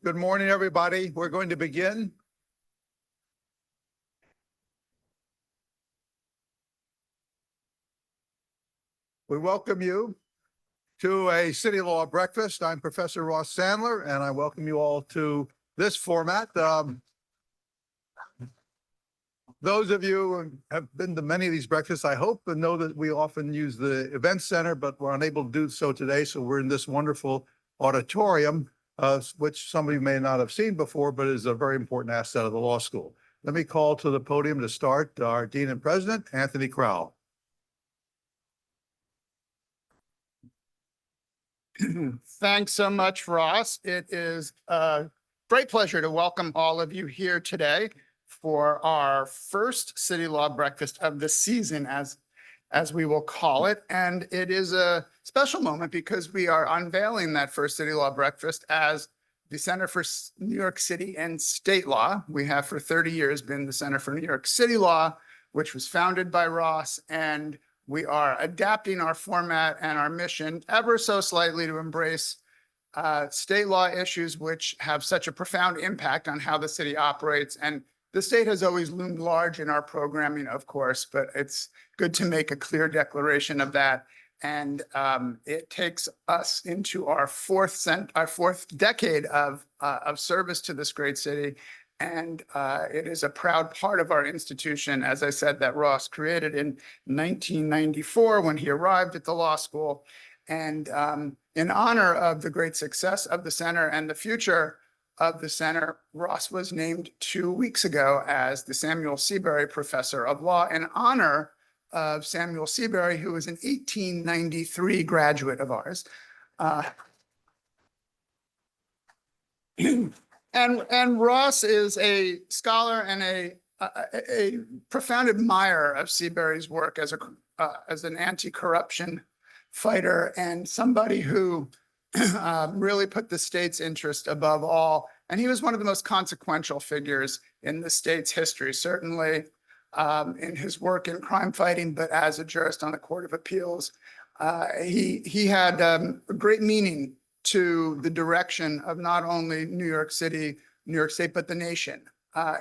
Good morning, everybody. We're going to begin. We welcome you to a City Law Breakfast. I'm Professor Ross Sandler, and I welcome you all to this format. Those of you who have been to many of these breakfasts, I hope, and know that we often use the event center, but we're unable to do so today. So we're in this wonderful auditorium, which some of you may not have seen before, but is a very important asset of the law school. Let me call to the podium to start our Dean and President, Anthony Crowell. Thanks so much, Ross. It is a great pleasure to welcome all of you here today for our first City Law Breakfast of the season, as we will call it. And it is a special moment because we are unveiling that first City Law Breakfast as the Center for New York City and State Law. We have for 30 years been the Center for New York City Law, which was founded by Ross, and we are adapting our format and our mission ever so slightly to embrace state law issues which have such a profound impact on how the city operates. And the state has always loomed large in our programming, of course, but it's good to make a clear declaration of that. And it takes us into our fourth decade of service to this great city. And it is a proud part of our institution, as I said, that Ross created in 1994 when he arrived at the law school. And in honor of the great success of the center and the future of the center, Ross was named 2 weeks ago as the Samuel Seabury Professor of Law in honor of Samuel Seabury, who was an 1893 graduate of ours. And Ross is a scholar and a profound admirer of Seabury's work as an anti-corruption fighter and somebody who really put the state's interest above all. And he was one of the most consequential figures in the state's history, certainly in his work in crime fighting, but as a jurist on the Court of Appeals. He had a great meaning to the direction of not only New York City, New York State, but the nation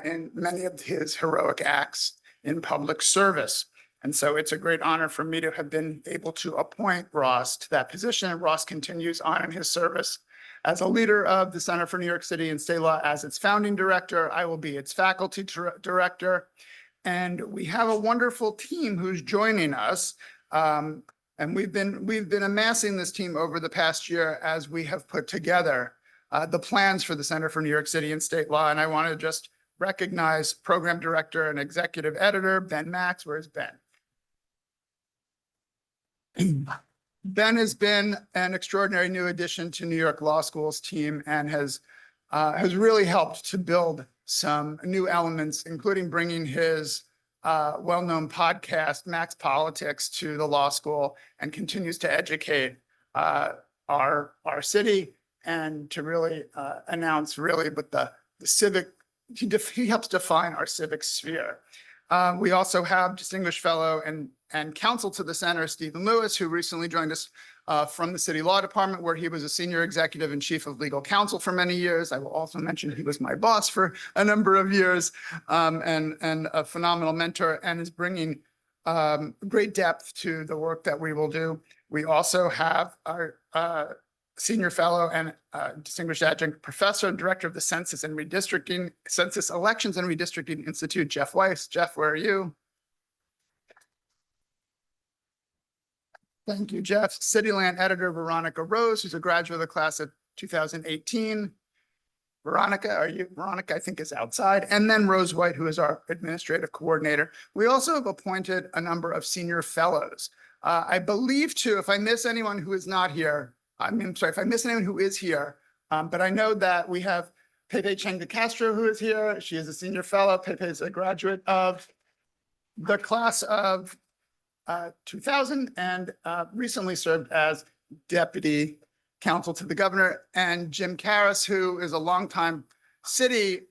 in many of his heroic acts in public service. And so it's a great honor for me to have been able to appoint Ross to that position. And Ross continues on in his service as a leader of the Center for New York City and State Law as its founding director. I will be its faculty director. And we have a wonderful team who's joining us. And we've been amassing this team over the past year as we have put together the plans for the Center for New York City and State Law. And I want to just recognize Program Director and Executive Editor, Ben Max. Where's Ben? Ben has been an extraordinary new addition to New York Law School's team and has really helped to build some new elements, including bringing his well-known podcast, Max Politics, to the law school, and continues to educate our city and to really announce really what the civic, he helps define our civic sphere. We also have distinguished fellow and counsel to the center, Stephen Lewis, who recently joined us from the City Law Department, where he was a senior executive and chief of legal counsel for many years. I will also mention he was my boss for a number of years and a phenomenal mentor, and is bringing great depth to the work that we will do. We also have our senior fellow and distinguished adjunct professor and director of the Census Elections and Redistricting Institute, Jeff Weiss. Jeff, where are you? Thank you, Jeff. Cityland editor, Veronica Rose, who's a graduate of the class of 2018. Veronica, I think, is outside. And then Rose White, who is our administrative coordinator. We also have appointed a number of senior fellows. I believe too, if I miss anyone who is not here, I'm sorry, if I miss anyone who is here, but I know that we have Pepe Cheng de Castro, who is here. She is a senior fellow. Pepe is a graduate of the class of 2000 and recently served as deputy counsel to the governor. And Jim Karras, who is a longtime city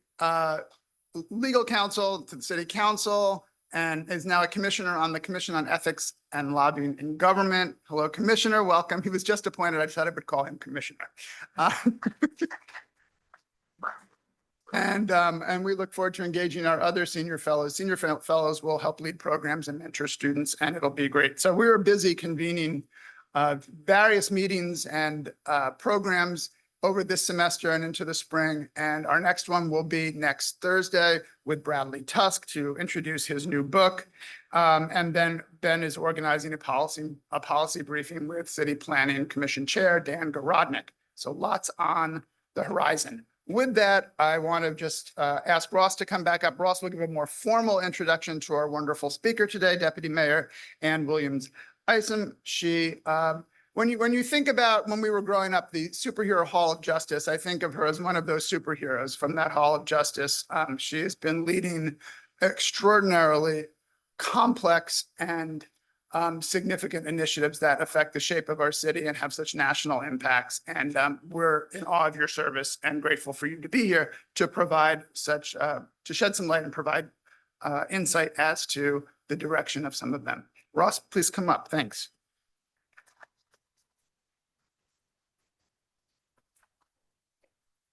legal counsel to the city council and is now a commissioner on the Commission on Ethics and Lobbying in Government. Hello, Commissioner. Welcome. He was just appointed. I thought I would call him Commissioner. And we look forward to engaging our other senior fellows. Senior fellows will help lead programs and mentor students, and it'll be great. So we were busy convening various meetings and programs over this semester and into the spring. And our next one will be next Thursday with Bradley Tusk to introduce his new book. And then Ben is organizing a policy briefing with City Planning Commission Chair Dan Garodnick. So lots on the horizon. With that, I want to just ask Ross to come back up. Ross will give a more formal introduction to our wonderful speaker today, Deputy Mayor Ann Williams-Isom. She, when you think about when we were growing up, the superhero Hall of Justice, I think of her as one of those superheroes from that Hall of Justice. She has been leading extraordinarily complex and significant initiatives that affect the shape of our city and have such national impacts. And we're in awe of your service and grateful for you to be here to provide such, to shed some light and provide insight as to the direction of some of them. Ross, please come up. Thanks.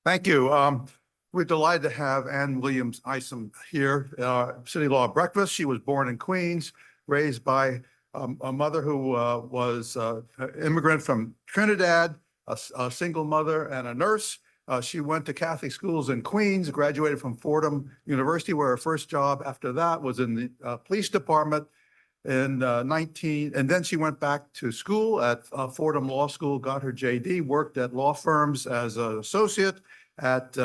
Thank you. We're delighted to have Ann Williams-Isom here, CityLaw Breakfast. She was born in Queens, raised by a mother who was an immigrant from Trinidad, a single mother and a nurse. She went to Catholic schools in Queens, graduated from Fordham University, where her first job after that was in the police department in and then she went back to school at Fordham Law School, got her JD, worked at law firms as an associate at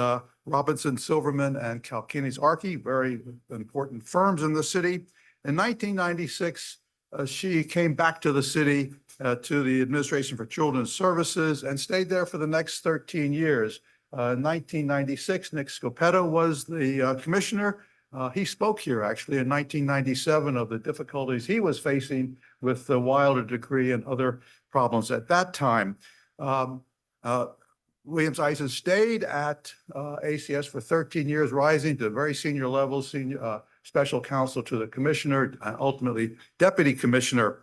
Robinson, Silverman, and Kalkinis Archie, very important firms in the city. In 1996, she came back to the city, to the Administration for Children's Services, and stayed there for the next 13 years. In 1996, Nick Scopetto was the commissioner. He spoke here actually in 1997 of the difficulties he was facing with the Wilder decree and other problems at that time. Williams-Isom stayed at ACS for 13 years, rising to very senior levels, special counsel to the commissioner, and ultimately deputy commissioner.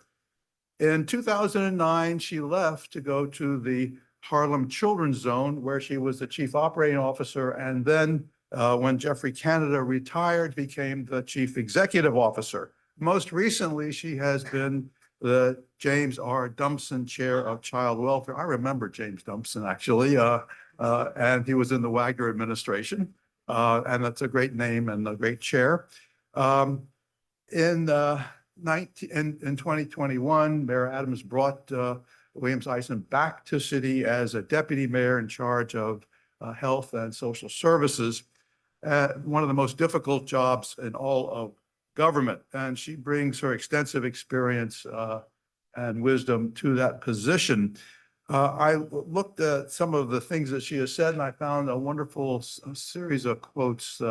In 2009, she left to go to the Harlem Children's Zone, where she was the chief operating officer, and then when Jeffrey Canada retired, became the chief executive officer. Most recently, she has been the James R. Dumpson Chair of Child Welfare. I remember James Dumpson, actually, and he was in the Wagner administration, and that's a great name and a great chair. In 2021, Mayor Adams brought Williams-Isom back to city as a deputy mayor in charge of health and social services. One of the most difficult jobs in all of government. And she brings her extensive experience and wisdom to that position. I looked at some of the things that she has said, and I found a wonderful series of quotes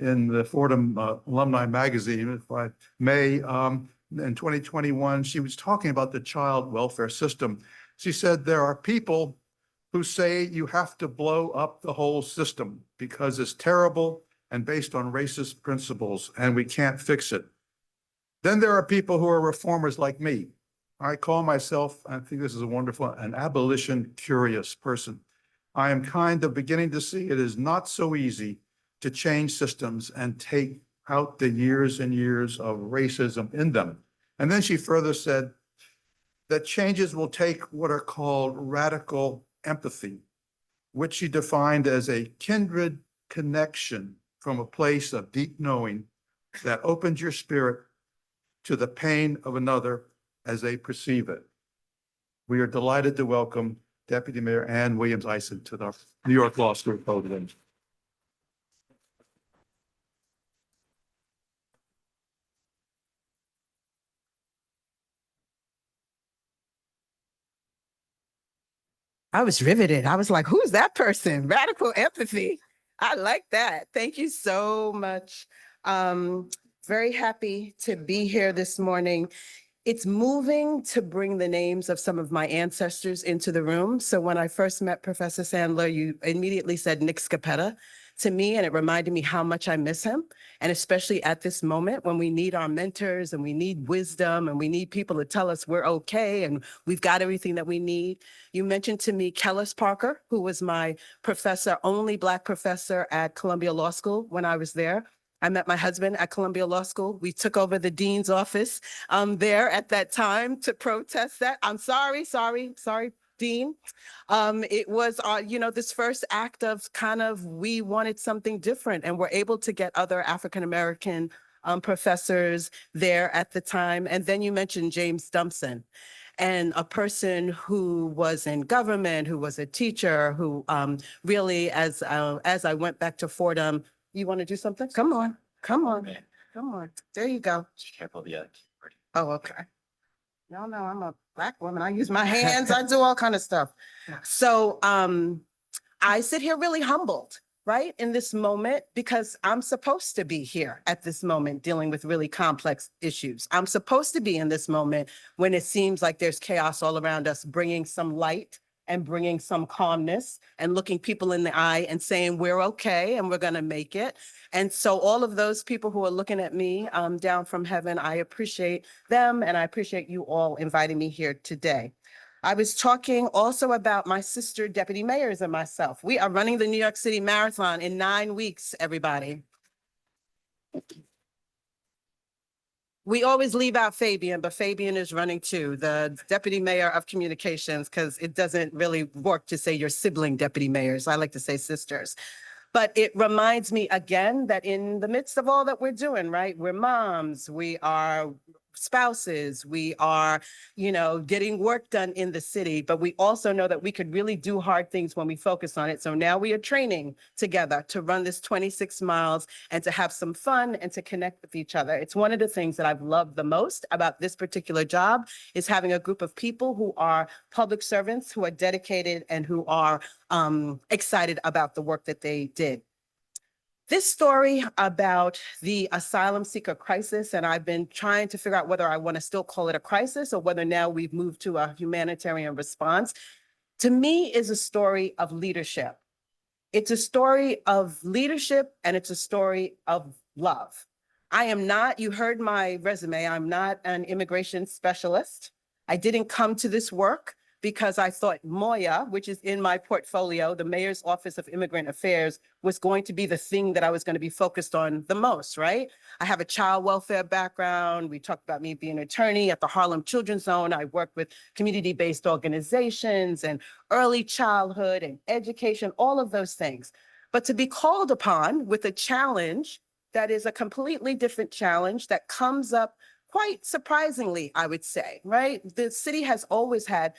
in the Fordham Alumni Magazine, if I may. In 2021, she was talking about the child welfare system. She said, there are people who say you have to blow up the whole system because it's terrible and based on racist principles, and we can't fix it. Then there are people who are reformers like me. I call myself, I think this is a wonderful, an abolition curious person. I am kind of beginning to see it is not so easy to change systems and take out the years and years of racism in them. And then she further said that changes will take what are called radical empathy, which she defined as a kindred connection from a place of deep knowing that opens your spirit to the pain of another as they perceive it. We are delighted to welcome Deputy Mayor Ann Williams-Isom to the New York Law School podium. I was riveted. I was like, who's that person? Radical empathy. I like that. Thank you so much. Very happy to be here this morning. It's moving to bring the names of some of my ancestors into the room. So when I first met Professor Sandler, you immediately said Nick Scopetta. to me, and it reminded me how much I miss him. And especially at this moment when we need our mentors and we need wisdom and we need people to tell us we're okay and we've got everything that we need. You mentioned to me Kellis Parker, who was my professor, only Black professor at Columbia Law School when I was there. I met my husband at Columbia Law School. We took over the dean's office there at that time to protest that. I'm sorry, Dean. It was, this first act of kind of, we wanted something different and we're able to get other African-American professors there at the time. And then you mentioned James Dumpson, and a person who was in government, who was a teacher, who really, as I went back to Fordham, you want to do something? Come on. There you go. Careful of the other keyboard. Oh, okay. Y'all know I'm a Black woman. I use my hands. I do all kind of stuff. So I sit here really humbled, right, in this moment, because I'm supposed to be here at this moment dealing with really complex issues. I'm supposed to be in this moment when it seems like there's chaos all around us, bringing some light and bringing some calmness and looking people in the eye and saying, we're okay and we're going to make it. And so all of those people who are looking at me down from heaven, I appreciate them and I appreciate you all inviting me here today. I was talking also about my sister deputy mayors and myself. We are running the New York City Marathon in 9 weeks, everybody. We always leave out Fabian, but Fabian is running too, the deputy mayor of communications, because it doesn't really work to say your sibling deputy mayors. I like to say sisters. But it reminds me again that in the midst of all that we're doing, right? We're moms, we are spouses, we are, getting work done in the city, but we also know that we could really do hard things when we focus on it. So now we are training together to run this 26 miles and to have some fun and to connect with each other. It's one of the things that I've loved the most about this particular job is having a group of people who are public servants, who are dedicated and who are excited about the work that they did. This story about the asylum seeker crisis, and I've been trying to figure out whether I want to still call it a crisis or whether now we've moved to a humanitarian response, to me is a story of leadership. It's a story of leadership and it's a story of love. I am not, you heard my resume, I'm not an immigration specialist. I didn't come to this work because I thought Moya, which is in my portfolio, the Mayor's Office of Immigrant Affairs, was going to be the thing that I was going to be focused on the most, right? I have a child welfare background. We talked about me being an attorney at the Harlem Children's Zone. I worked with community-based organizations and early childhood and education, all of those things. But to be called upon with a challenge that is a completely different challenge that comes up quite surprisingly, I would say, right? The city has always had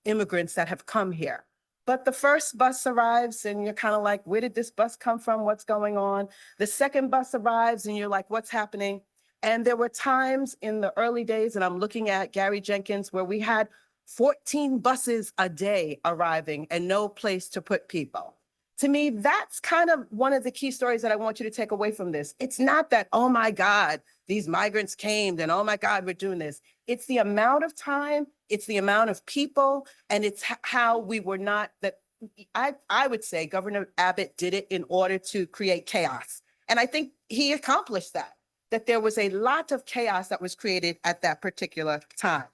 immigrants that have come here. But the first bus arrives and you're kind of like, where did this bus come from? What's going on? The second bus arrives and you're like, what's happening? And there were times in the early days, and I'm looking at Gary Jenkins, where we had 14 buses a day arriving and no place to put people. To me, that's kind of one of the key stories that I want you to take away from this. It's not that, oh my God, these migrants came and oh my God, we're doing this. It's the amount of time, it's the amount of people, and it's how we were not, that I would say Governor Abbott did it in order to create chaos. And I think he accomplished that there was a lot of chaos that was created at that particular time.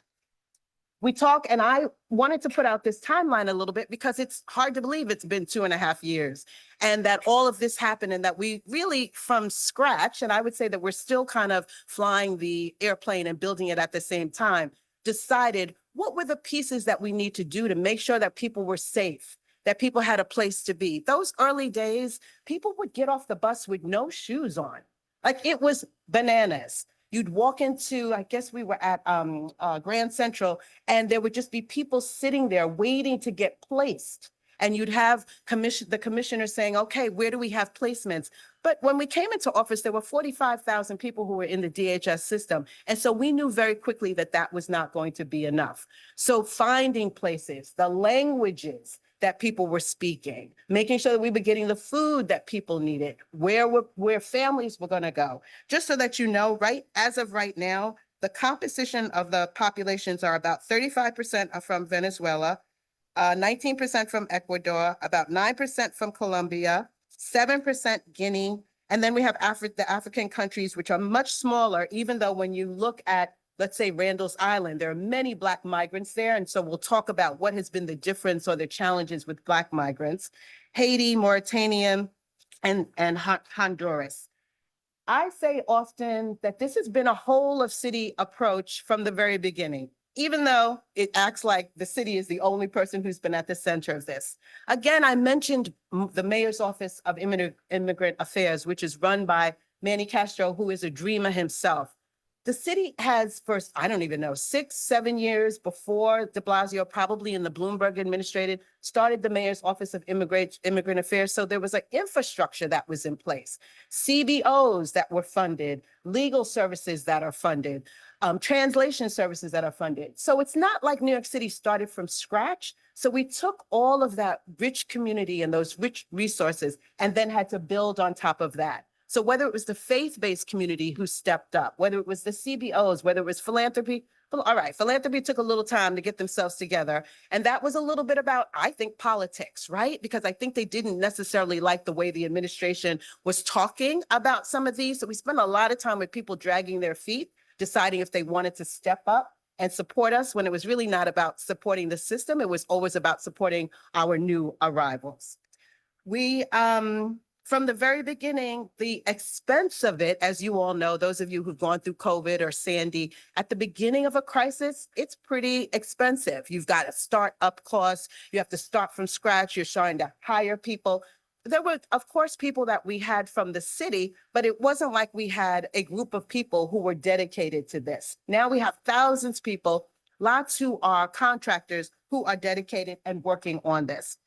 We talk, and I wanted to put out this timeline a little bit because it's hard to believe it's been 2.5 years and that all of this happened and that we really from scratch, and I would say that we're still kind of flying the airplane and building it at the same time, decided what were the pieces that we need to do to make sure that people were safe, that people had a place to be. Those early days, people would get off the bus with no shoes on. Like it was bananas. You'd walk into, I guess we were at Grand Central, and there would just be people sitting there waiting to get placed. And you'd have the commissioner saying, okay, where do we have placements? But when we came into office, there were 45,000 people who were in the DHS system. And so we knew very quickly that that was not going to be enough. So finding places, the languages that people were speaking, making sure that we were getting the food that people needed, where families were going to go. Just so that you know, right, as of right now, the composition of the populations are about 35% are from Venezuela, 19% from Ecuador, about 9% from Colombia, 7% Guinea, and then we have the African countries, which are much smaller, even though when you look at, let's say, Randall's Island, there are many Black migrants there. And so we'll talk about what has been the difference or the challenges with Black migrants. Haiti, Mauritania, and Honduras. I say often that this has been a whole of city approach from the very beginning, even though it acts like the city is the only person who's been at the center of this. Again, I mentioned the Mayor's Office of Immigrant Affairs, which is run by Manny Castro, who is a dreamer himself. The city has first, I don't even know, 6, 7 years before de Blasio, probably in the Bloomberg administration, started the Mayor's Office of Immigrant Affairs. So there was an infrastructure that was in place, CBOs that were funded, legal services that are funded, translation services that are funded. So it's not like New York City started from scratch. So we took all of that rich community and those rich resources and then had to build on top of that. So whether it was the faith-based community who stepped up, whether it was the CBOs, whether it was philanthropy, all right, philanthropy took a little time to get themselves together. And that was a little bit about, I think, politics, right? Because I think they didn't necessarily like the way the administration was talking about some of these. So we spent a lot of time with people dragging their feet, deciding if they wanted to step up and support us when it was really not about supporting the system. It was always about supporting our new arrivals. We, from the very beginning, the expense of it, as you all know, those of you who've gone through COVID or Sandy, at the beginning of a crisis, it's pretty expensive. You've got a start-up cost. You have to start from scratch. You're trying to hire people. There were, of course, people that we had from the city, but it wasn't like we had a group of people who were dedicated to this. Now we have thousands of people, lots who are contractors who are dedicated and working on this.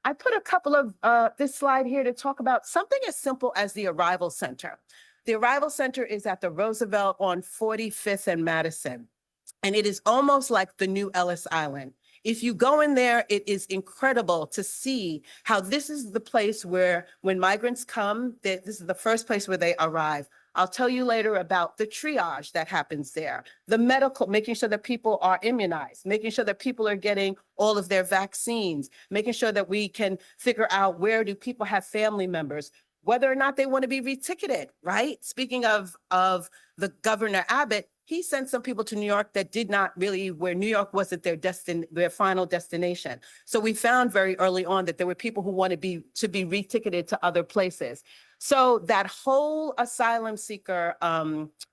I put a couple of this slide here to talk about something as simple as the Arrival Center. The Arrival Center is at the Roosevelt on 45th and Madison, and it is almost like the new Ellis Island. If you go in there, it is incredible to see how this is the place where when migrants come, this is the first place where they arrive. I'll tell you later about the triage that happens there, the medical, making sure that people are immunized, making sure that people are getting all of their vaccines, making sure that we can figure out where do people have family members, whether or not they want to be reticketed, right? Speaking of the Governor Abbott, he sent some people to New York that did not really, where New York wasn't their final destination. So we found very early on that there were people who wanted to be reticketed to other places. So that whole asylum seeker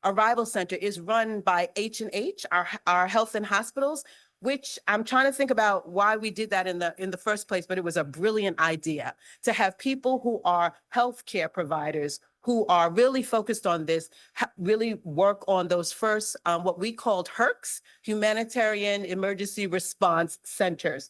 arrival center is run by H&H, our health and hospitals, which I'm trying to think about why we did that in the first place, but it was a brilliant idea to have people who are healthcare providers who are really focused on this, really work on those first, what we called HERCs, Humanitarian Emergency Response Centers.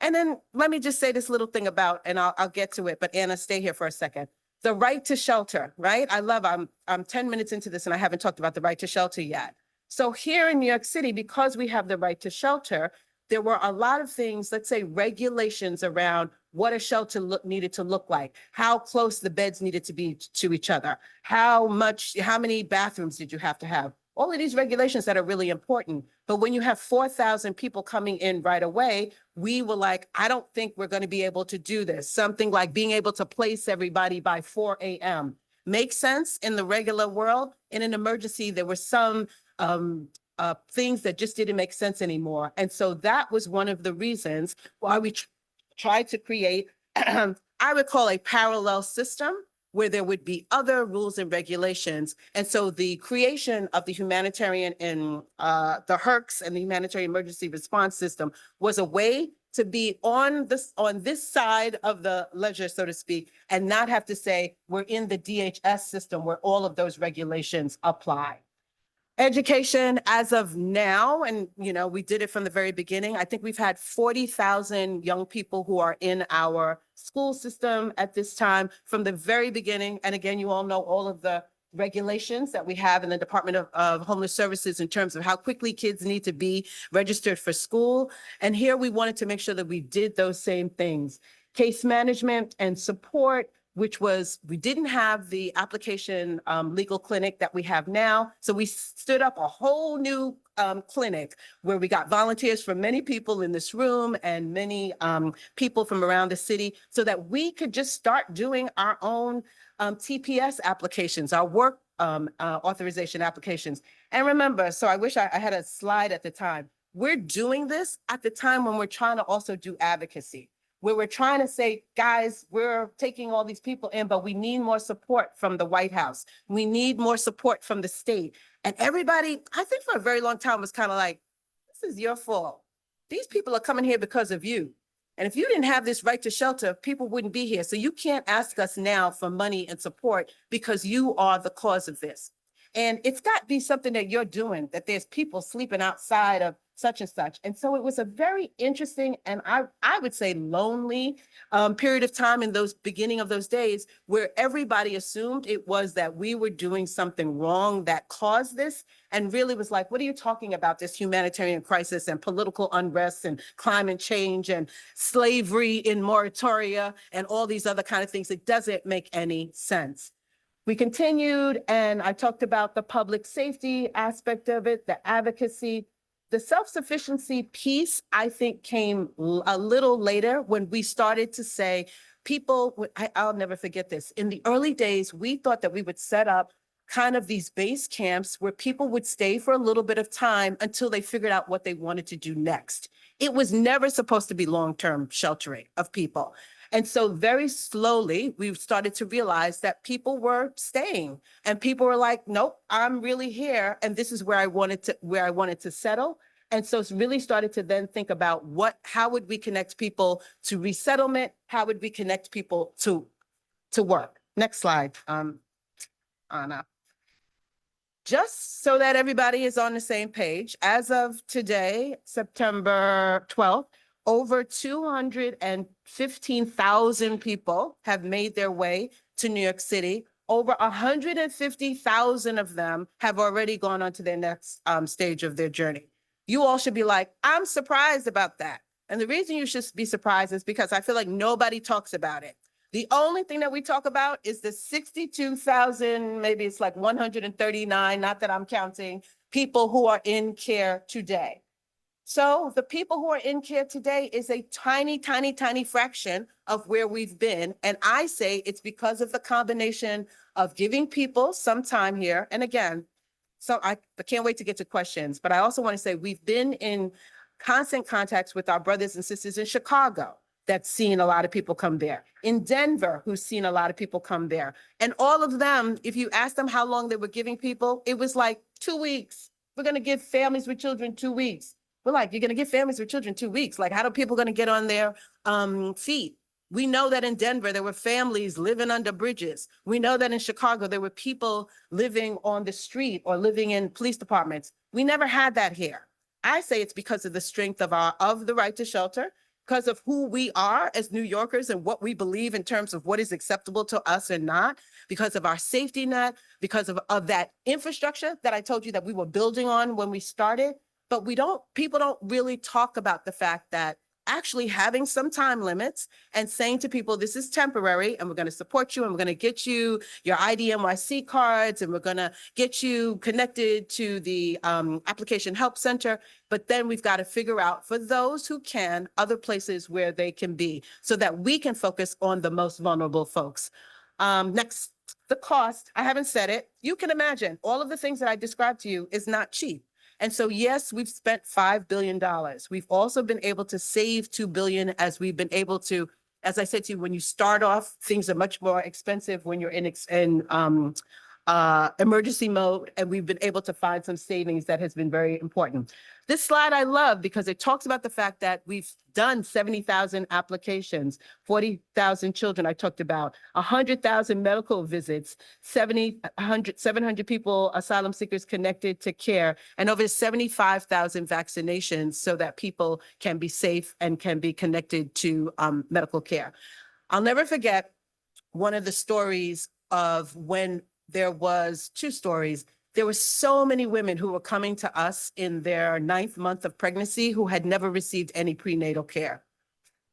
And then let me just say this little thing about, and I'll get to it, but Anna, stay here for a second. The right to shelter, right? I'm 10 minutes into this and I haven't talked about the right to shelter yet. So here in New York City, because we have the right to shelter, there were a lot of things, let's say regulations around what a shelter needed to look like, how close the beds needed to be to each other, how many bathrooms did you have to have? All of these regulations that are really important. But when you have 4,000 people coming in right away, we were like, I don't think we're going to be able to do this. Something like being able to place everybody by 4 a.m. makes sense in the regular world. In an emergency, there were some things that just didn't make sense anymore. And so that was one of the reasons why we tried to create, I would call a parallel system where there would be other rules and regulations. And so the creation of the humanitarian and the HERCs and the humanitarian emergency response system was a way to be on this side of the ledger, so to speak, and not have to say we're in the DHS system where all of those regulations apply. Education as of now, and we did it from the very beginning. I think we've had 40,000 young people who are in our school system at this time from the very beginning. And again, you all know all of the regulations that we have in the Department of Homeless Services in terms of how quickly kids need to be registered for school. And here we wanted to make sure that we did those same things. Case management and support, which was, we didn't have the application legal clinic that we have now. So we stood up a whole new clinic where we got volunteers from many people in this room and many people from around the city so that we could just start doing our own TPS applications, our work authorization applications. And remember, so I wish I had a slide at the time. We're doing this at the time when we're trying to also do advocacy, where we're trying to say, guys, we're taking all these people in, but we need more support from the White House. We need more support from the state. And everybody, I think for a very long time was kind of like, this is your fault. These people are coming here because of you. And if you didn't have this right to shelter, people wouldn't be here. So you can't ask us now for money and support because you are the cause of this. And it's got to be something that you're doing, that there's people sleeping outside of such and such. And so it was a very interesting and I would say lonely period of time in those beginning of those days where everybody assumed it was that we were doing something wrong that caused this, and really was like, what are you talking about, this humanitarian crisis and political unrest and climate change and slavery in moratoria and all these other kind of things? It doesn't make any sense. We continued, and I talked about the public safety aspect of it, the advocacy. The self-sufficiency piece, I think, came a little later when we started to say, people, I'll never forget this. In the early days, we thought that we would set up kind of these base camps where people would stay for a little bit of time until they figured out what they wanted to do next. It was never supposed to be long-term sheltering of people. And so very slowly, we started to realize that people were staying and people were like, nope, I'm really here. And this is where I wanted to settle. And so it's really started to then think about how would we connect people to resettlement? How would we connect people to work? Next slide, Anna. Just so that everybody is on the same page, as of today, September 12th, over 215,000 people have made their way to New York City. Over 150,000 of them have already gone on to their next stage of their journey. You all should be like, I'm surprised about that. And the reason you should be surprised is because I feel like nobody talks about it. The only thing that we talk about is the 62,000, maybe it's like 139, not that I'm counting, people who are in care today. So the people who are in care today is a tiny, tiny, tiny fraction of where we've been. And I say it's because of the combination of giving people some time here. And again, so I can't wait to get to questions, but I also want to say we've been in constant contacts with our brothers and sisters in Chicago that's seen a lot of people come there, in Denver, who's seen a lot of people come there. And all of them, if you ask them how long they were giving people, it was like 2 weeks. We're going to give families with children 2 weeks. We're like, you're going to give families with children 2 weeks. Like, how are people going to get on their feet? We know that in Denver, there were families living under bridges. We know that in Chicago, there were people living on the street or living in police departments. We never had that here. I say it's because of the strength of the right to shelter, because of who we are as New Yorkers and what we believe in terms of what is acceptable to us and not, because of our safety net, because of that infrastructure that I told you that we were building on when we started. But people don't really talk about the fact that actually having some time limits and saying to people, this is temporary and we're going to support you and we're going to get you your ID/NYC cards and we're going to get you connected to the application help center. But then we've got to figure out, for those who can, other places where they can be so that we can focus on the most vulnerable folks. Next, the cost. I haven't said it. You can imagine all of the things that I described to you is not cheap. And so, yes, we've spent $5 billion. We've also been able to save $2 billion as we've been able to, as I said to you, when you start off, things are much more expensive when you're in emergency mode. And we've been able to find some savings that has been very important. This slide I love because it talks about the fact that we've done 70,000 applications, 40,000 children I talked about, 100,000 medical visits, 700 people, asylum seekers connected to care, and over 75,000 vaccinations so that people can be safe and can be connected to medical care. I'll never forget one of the stories of when there was two stories. There were so many women who were coming to us in their 9th month of pregnancy who had never received any prenatal care.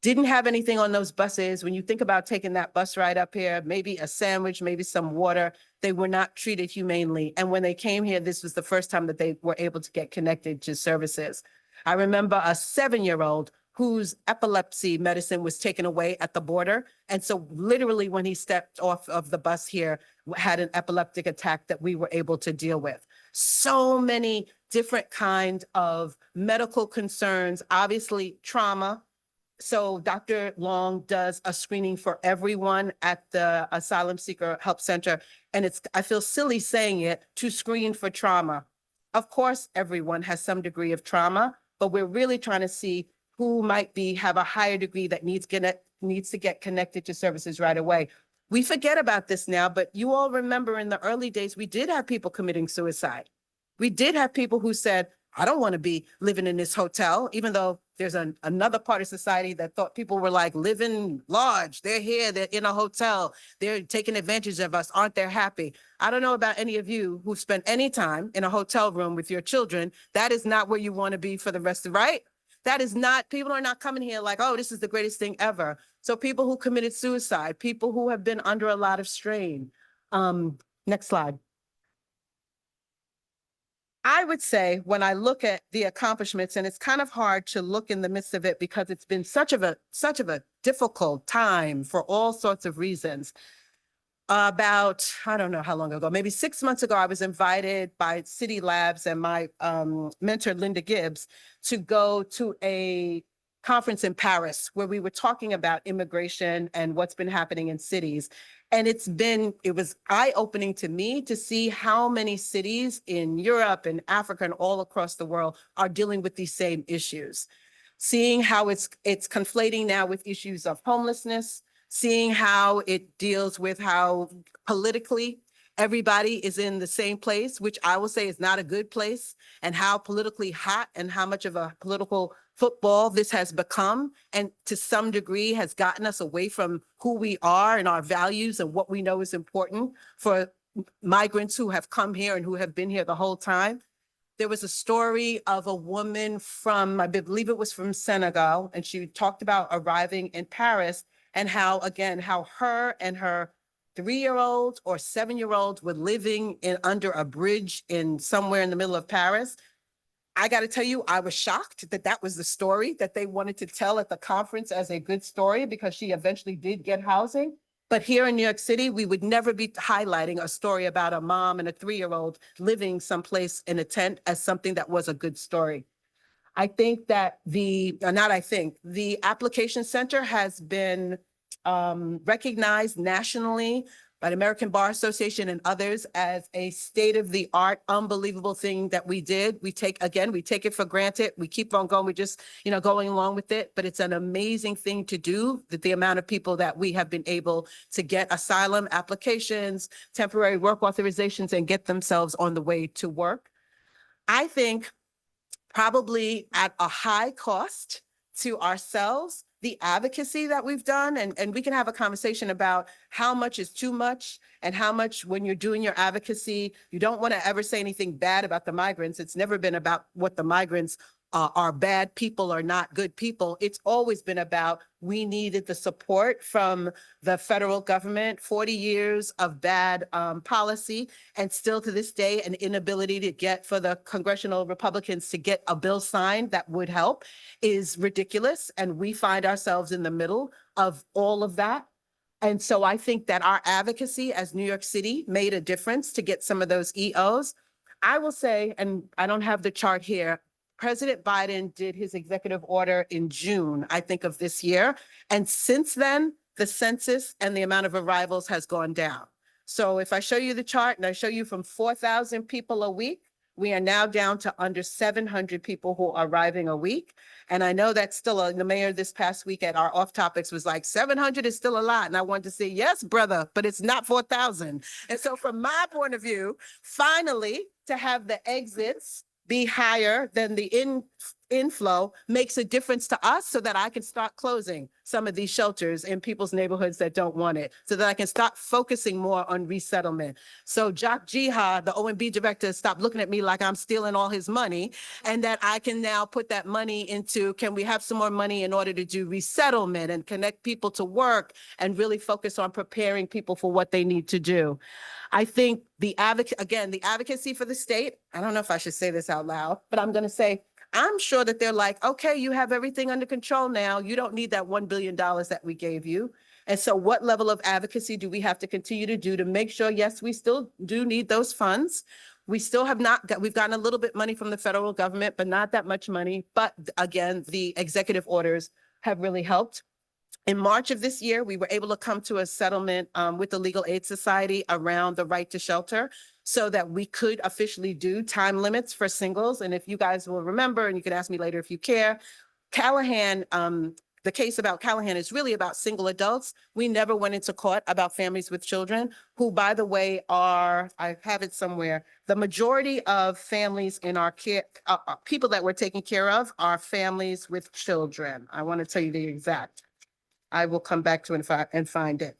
didn't have anything on those buses. When you think about taking that bus ride up here, maybe a sandwich, maybe some water, they were not treated humanely. And when they came here, this was the first time that they were able to get connected to services. I remember a 7-year-old whose epilepsy medicine was taken away at the border. And so literally when he stepped off of the bus here, had an epileptic attack that we were able to deal with. So many different kind of medical concerns, obviously trauma. So Dr. Long does a screening for everyone at the Asylum Seeker Help Center. And I feel silly saying it, to screen for trauma. Of course, everyone has some degree of trauma, but we're really trying to see who might have a higher degree that needs to get connected to services right away. We forget about this now, but you all remember in the early days, we did have people committing suicide. We did have people who said, I don't want to be living in this hotel, even though there's another part of society that thought people were like living large. They're here, they're in a hotel, they're taking advantage of us. Aren't they happy? I don't know about any of you who spent any time in a hotel room with your children. That is not where you want to be for the rest of, right? That is not, people are not coming here like, oh, this is the greatest thing ever. So people who committed suicide, people who have been under a lot of strain. Next slide. I would say when I look at the accomplishments, and it's kind of hard to look in the midst of it because it's been such of a difficult time for all sorts of reasons. About, I don't know how long ago, maybe 6 months ago, I was invited by City Labs and my mentor, Linda Gibbs, to go to a conference in Paris where we were talking about immigration and what's been happening in cities. And it was eye-opening to me to see how many cities in Europe and Africa and all across the world are dealing with these same issues. Seeing how it's conflating now with issues of homelessness, seeing how it deals with how politically everybody is in the same place, which I will say is not a good place, and how politically hot and how much of a political football this has become, and to some degree has gotten us away from who we are and our values and what we know is important for migrants who have come here and who have been here the whole time. There was a story of a woman from, I believe it was from Senegal, and she talked about arriving in Paris and how, again, how her and her 3-year-old or 7-year-old were living under a bridge in somewhere in the middle of Paris. I got to tell you, I was shocked that that was the story that they wanted to tell at the conference as a good story, because she eventually did get housing. But here in New York City, we would never be highlighting a story about a mom and a 3-year-old living someplace in a tent as something that was a good story. I think that the application center has been recognized nationally by the American Bar Association and others as a state-of-the-art, unbelievable thing that we did. We take it for granted. We keep on going. We just, going along with it. But it's an amazing thing to do, that the amount of people that we have been able to get asylum applications, temporary work authorizations, and get themselves on the way to work. I think probably at a high cost to ourselves, the advocacy that we've done, and we can have a conversation about how much is too much and how much, when you're doing your advocacy, you don't want to ever say anything bad about the migrants. It's never been about what the migrants are bad people or not good people. It's always been about, we needed the support from the federal government, 40 years of bad policy, and still to this day, an inability to get for the congressional Republicans to get a bill signed that would help is ridiculous. And we find ourselves in the middle of all of that. And so I think that our advocacy as New York City made a difference to get some of those EOs. I will say, and I don't have the chart here, President Biden did his executive order in June, I think, of this year. And since then, the census and the amount of arrivals has gone down. So if I show you the chart and I show you from 4,000 people a week, we are now down to under 700 people who are arriving a week. And I know that's still, the mayor this past week at our off topics was like, 700 is still a lot. And I wanted to say, yes, brother, but it's not 4,000. And so from my point of view, finally, to have the exits be higher than the inflow makes a difference to us so that I can start closing some of these shelters in people's neighborhoods that don't want it, so that I can start focusing more on resettlement. So Jock Jiha, the OMB director, stopped looking at me like I'm stealing all his money, and that I can now put that money into, can we have some more money in order to do resettlement and connect people to work and really focus on preparing people for what they need to do. I think the advocacy for the state, I don't know if I should say this out loud, but I'm going to say, I'm sure that they're like, okay, you have everything under control now. You don't need that $1 billion that we gave you. And so what level of advocacy do we have to continue to do to make sure, yes, we still do need those funds. We still have not got, we've gotten a little bit money from the federal government, but not that much money. But again, the executive orders have really helped. In March of this year, we were able to come to a settlement with the Legal Aid Society around the right to shelter, so that we could officially do time limits for singles. And if you guys will remember, and you can ask me later if you care, Callahan, the case about Callahan is really about single adults. We never went into court about families with children, who, by the way, are, I have it somewhere, the majority of families in our care, people that we're taking care of are families with children. I want to tell you the exact. I will come back to it and find it.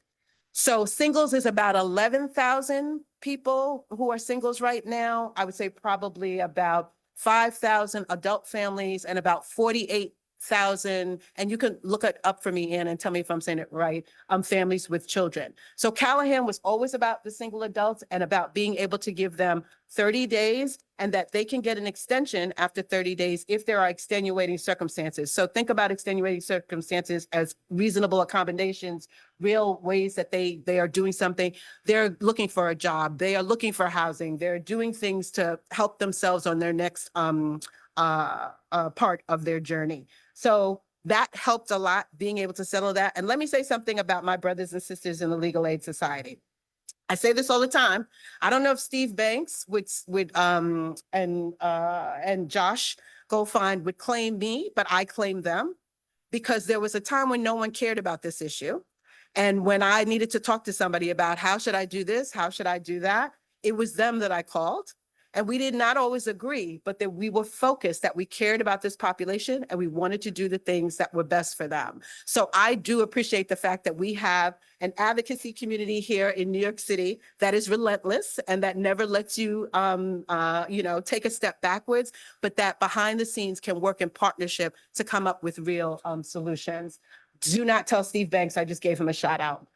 So singles is about 11,000 people who are singles right now. I would say probably about 5,000 adult families and about 48,000, and you can look it up for me, Ann, and tell me if I'm saying it right, families with children. So Callahan was always about the single adults and about being able to give them 30 days and that they can get an extension after 30 days if there are extenuating circumstances. So think about extenuating circumstances as reasonable accommodations, real ways that they are doing something. They're looking for a job. They are looking for housing. They're doing things to help themselves on their next part of their journey. So that helped a lot, being able to settle that. And let me say something about my brothers and sisters in the Legal Aid Society. I say this all the time. I don't know if Steve Banks and Josh Goldfein would claim me, but I claim them, because there was a time when no one cared about this issue. And when I needed to talk to somebody about how should I do this, how should I do that, it was them that I called. And we did not always agree, but that we were focused, that we cared about this population and we wanted to do the things that were best for them. So I do appreciate the fact that we have an advocacy community here in New York City that is relentless and that never lets you, take a step backwards, but that behind the scenes can work in partnership to come up with real solutions. Do not tell Steve Banks I just gave him a shout out.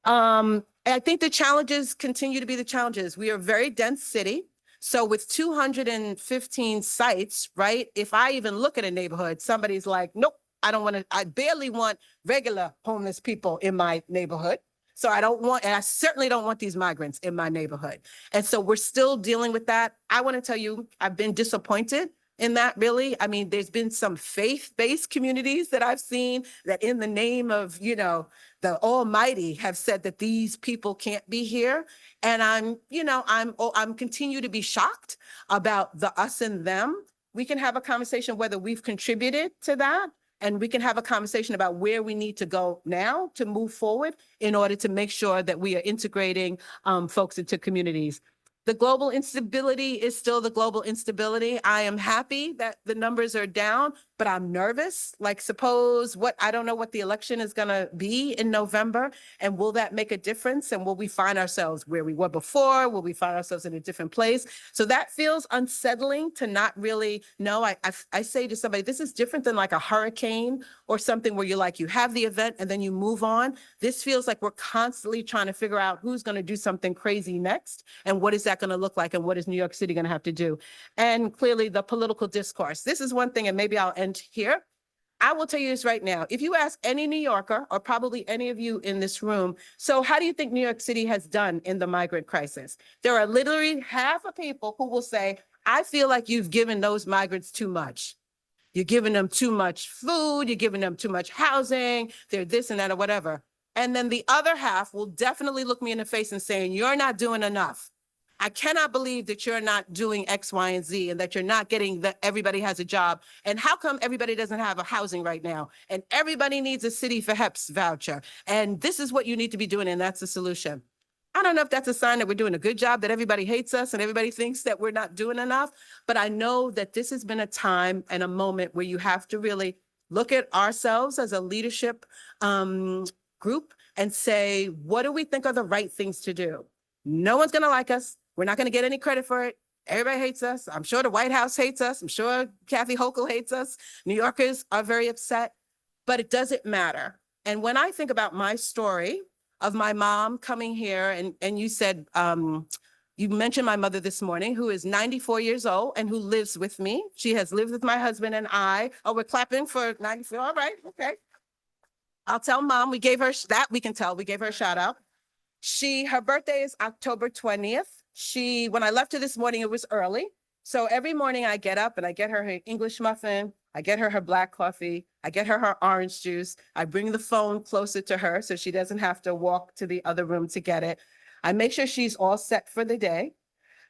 I think the challenges continue to be the challenges. We are a very dense city. So with 215 sites, right? If I even look at a neighborhood, somebody's like, nope, I barely want regular homeless people in my neighborhood. So I certainly don't want these migrants in my neighborhood. And so we're still dealing with that. I want to tell you, I've been disappointed in that, really. I mean, there's been some faith-based communities that I've seen that in the name of, the Almighty have said that these people can't be here. And I'm continue to be shocked about the us and them. We can have a conversation whether we've contributed to that, and we can have a conversation about where we need to go now to move forward in order to make sure that we are integrating folks into communities. The global instability is still the global instability. I am happy that the numbers are down, but I'm nervous. Like, I don't know what the election is going to be in November, and will that make a difference? And will we find ourselves where we were before? Will we find ourselves in a different place? So that feels unsettling to not really know. I say to somebody, this is different than like a hurricane or something where you have the event and then you move on. This feels like we're constantly trying to figure out who's going to do something crazy next, and what is that going to look like, and what is New York City going to have to do? And clearly the political discourse. This is one thing, and maybe I'll end here. I will tell you this right now. If you ask any New Yorker, or probably any of you in this room, so how do you think New York City has done in the migrant crisis? There are literally half of people who will say, I feel like you've given those migrants too much. You're giving them too much food, you're giving them too much housing, they're this and that or whatever. And then the other half will definitely look me in the face and saying, you're not doing enough. I cannot believe that you're not doing X, Y, and Z, and that you're not getting that everybody has a job. And how come everybody doesn't have a housing right now? And everybody needs a City for HEPS voucher. And this is what you need to be doing, and that's the solution. I don't know if that's a sign that we're doing a good job, that everybody hates us and everybody thinks that we're not doing enough. But I know that this has been a time and a moment where you have to really look at ourselves as a leadership group and say, what do we think are the right things to do? No one's going to like us. We're not going to get any credit for it. Everybody hates us. I'm sure the White House hates us. I'm sure Kathy Hochul hates us. New Yorkers are very upset, but it doesn't matter. And when I think about my story of my mom coming here, and you said, you mentioned my mother this morning, who is 94 years old and who lives with me. She has lived with my husband and I. Oh, we're clapping for 94. All right, okay. I'll tell mom, we gave her that, we can tell, we gave her a shout out. Her birthday is October 20th. When I left her this morning, it was early. So every morning I get up and I get her her English muffin, I get her her black coffee, I get her her orange juice. I bring the phone closer to her so she doesn't have to walk to the other room to get it. I make sure she's all set for the day.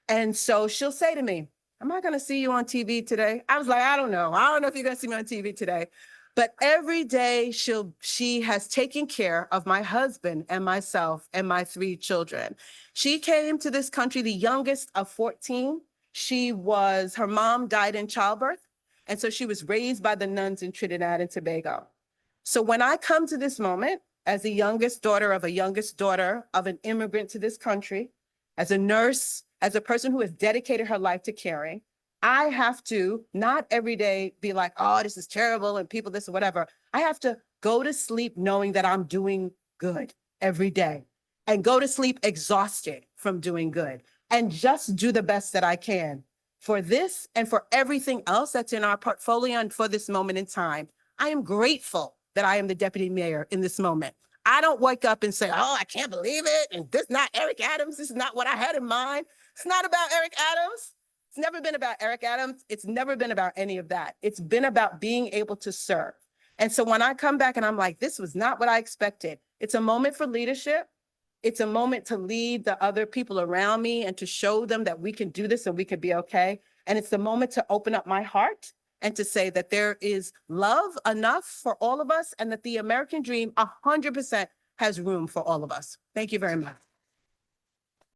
And so she'll say to me, am I going to see you on TV today? I was like, I don't know. I don't know if you're going to see me on TV today. But every day she has taken care of my husband and myself and my 3 children. She came to this country, the youngest of 14. Her mom died in childbirth. And so she was raised by the nuns in Trinidad and Tobago. So when I come to this moment as the youngest daughter of an immigrant to this country, as a nurse, as a person who has dedicated her life to caring, I have to not every day be like, oh, this is terrible and people this or whatever. I have to go to sleep knowing that I'm doing good every day and go to sleep exhausted from doing good and just do the best that I can for this and for everything else that's in our portfolio and for this moment in time. I am grateful that I am the deputy mayor in this moment. I don't wake up and say, oh, I can't believe it. And this is not Eric Adams. This is not what I had in mind. It's not about Eric Adams. It's never been about Eric Adams. It's never been about any of that. It's been about being able to serve. And so when I come back and I'm like, this was not what I expected. It's a moment for leadership. It's a moment to lead the other people around me and to show them that we can do this and we can be okay. And it's the moment to open up my heart and to say that there is love enough for all of us and that the American dream 100% has room for all of us. Thank you very much.